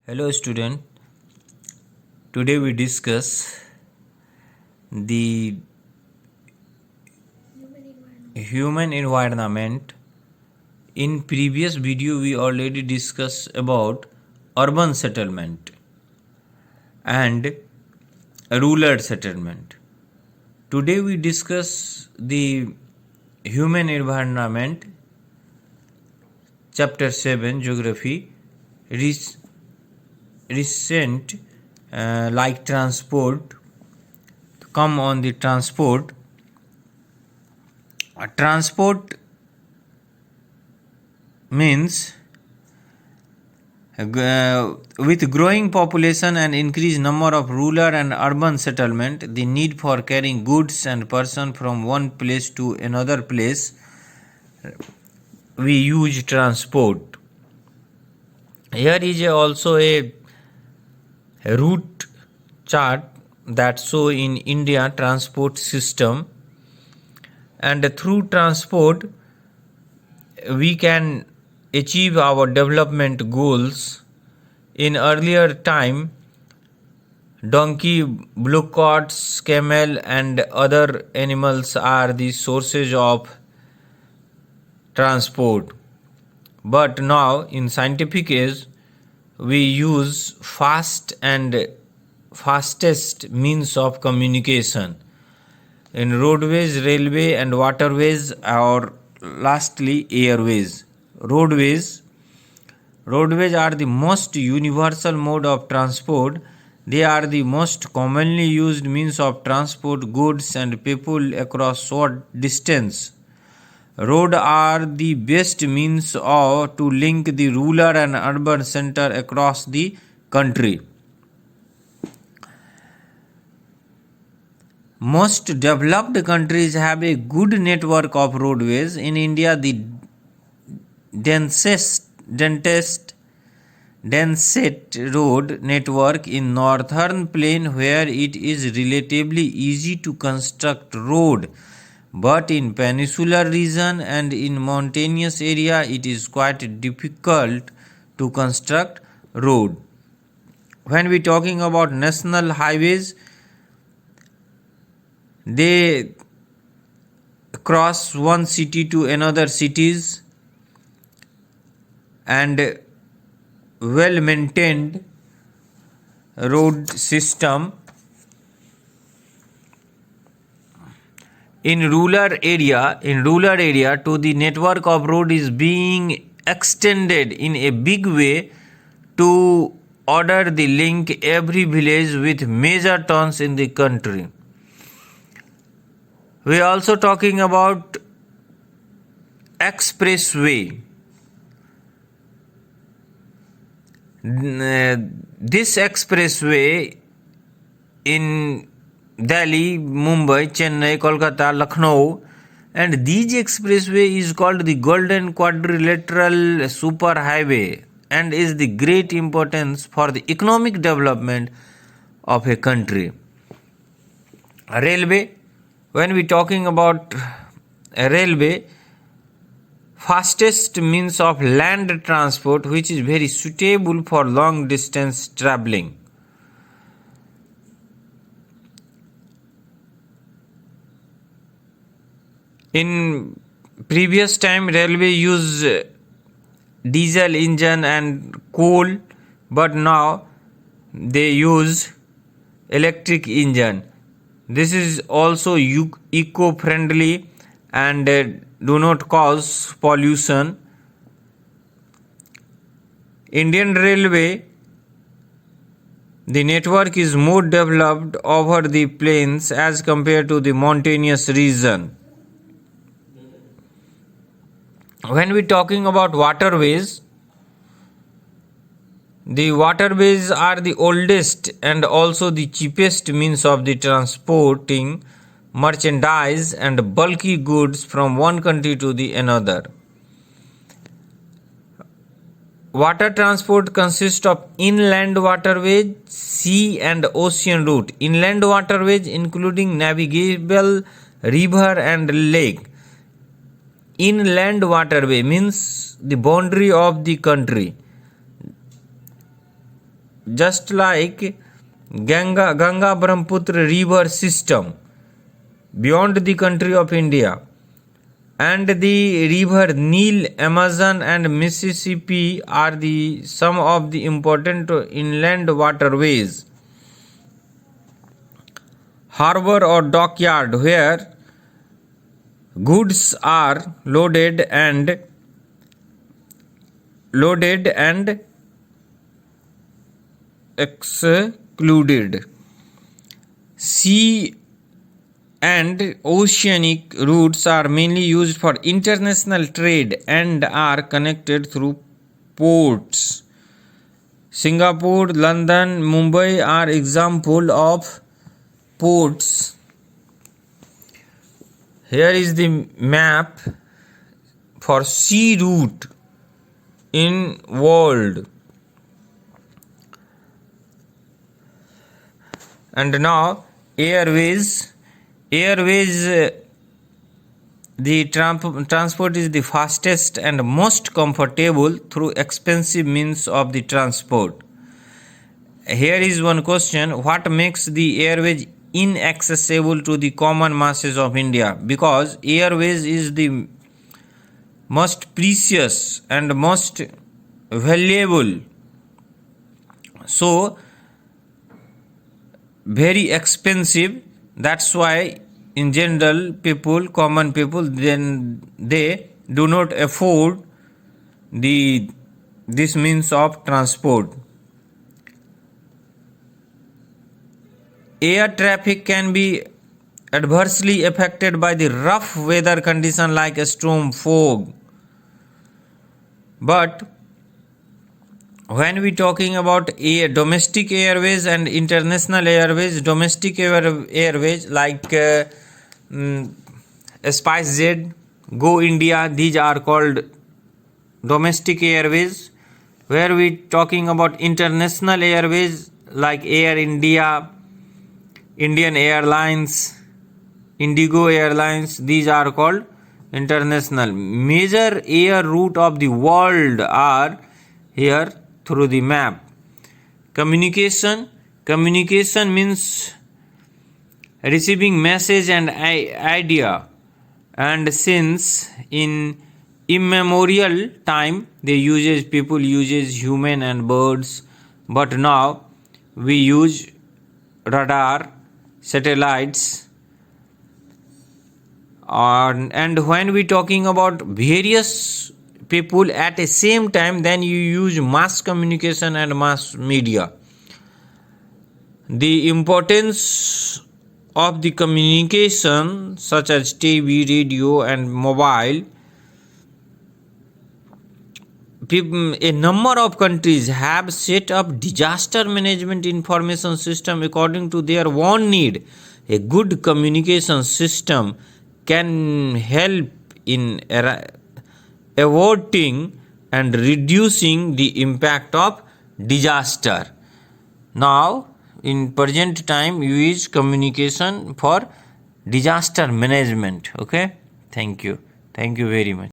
Hello student, today we discuss the human environment. In previous video we already discussed about urban settlement and rural settlement. Today we discuss the human environment, chapter 7 geography, recent like transport. Come on the transport. Transport means with growing population and increased number of rural and urban settlement, the need for carrying goods and person from one place to another place, we use transport. Here is also a route chart that show in India transport system, and through transport we can achieve our development goals. In earlier time, donkey, blue carts, camel and other animals are the sources of transport, but now in scientific age we use fastest means of communication in roadways, railway and waterways, or lastly airways. Roadways are the most universal mode of transport. They are the most commonly used means of transport goods and people across short distance. Roads are the best means to link the rural and urban center across the country. Most developed countries have a good network of roadways. In India, the densest road network in northern plain, where it is relatively easy to construct road, but in peninsular region and in mountainous area it is quite difficult to construct road. When we talking about national highways, they cross one city to another cities, and well maintained road system. In rural area to the network of road is being extended in a big way to order the link every village with major towns in the country. We are also talking about expressway. This expressway in Delhi, Mumbai, Chennai, Kolkata, Lucknow, and these expressway is called the Golden Quadrilateral Super Highway and is the great importance for the economic development of a country. Railway. When we talking about a railway, fastest means of land transport which is very suitable for long distance traveling. In previous time, railway use diesel engine and coal, but now they use electric engine. This is also eco-friendly and do not cause pollution. Indian Railway, the network is more developed over the plains as compared to the mountainous region. When we talking about waterways, the waterways are the oldest and also the cheapest means of the transporting merchandise and bulky goods from one country to the another. Water transport consists of inland waterways, sea and ocean route. Inland waterways including navigable river and lake. Inland waterway means the boundary of the country. just like Ganga Brahmaputra river system beyond the country of India, and the river Nile, Amazon and Mississippi are some of the important inland waterways. Harbor or dockyard where goods are loaded and excluded. Sea and oceanic routes are mainly used for international trade and are connected through ports. Singapore, London, Mumbai are examples of ports. Here is the map for sea route in world. And now airways. The transport is the fastest and most comfortable through expensive means of the transport. Here is one question: what makes the airways inaccessible to the common masses of India? Because airways is the most precious and most valuable, so very expensive. That's why in general common people, then they do not afford this means of transport. Air traffic can be adversely affected by the rough weather condition like storm, fog. But when we talking about domestic airways and international airways, domestic airways like SpiceJet, Go India, these are called domestic airways. Where we talking about international airways like Air India, Indian Airlines, Indigo Airlines, these are called international. Major air route of the world are here through the map. Communication means receiving message and idea, and since in immemorial time people uses human and birds, but now we use radar, satellites, and when we talking about various people at the same time, then you use mass communication and mass media. The importance of the communication such as TV, radio and mobile. A number of countries have set up disaster management information system according to their own need. A good communication system can help in averting and reducing the impact of disaster. Now, in present time, you use communication for disaster management. Okay, thank you very much.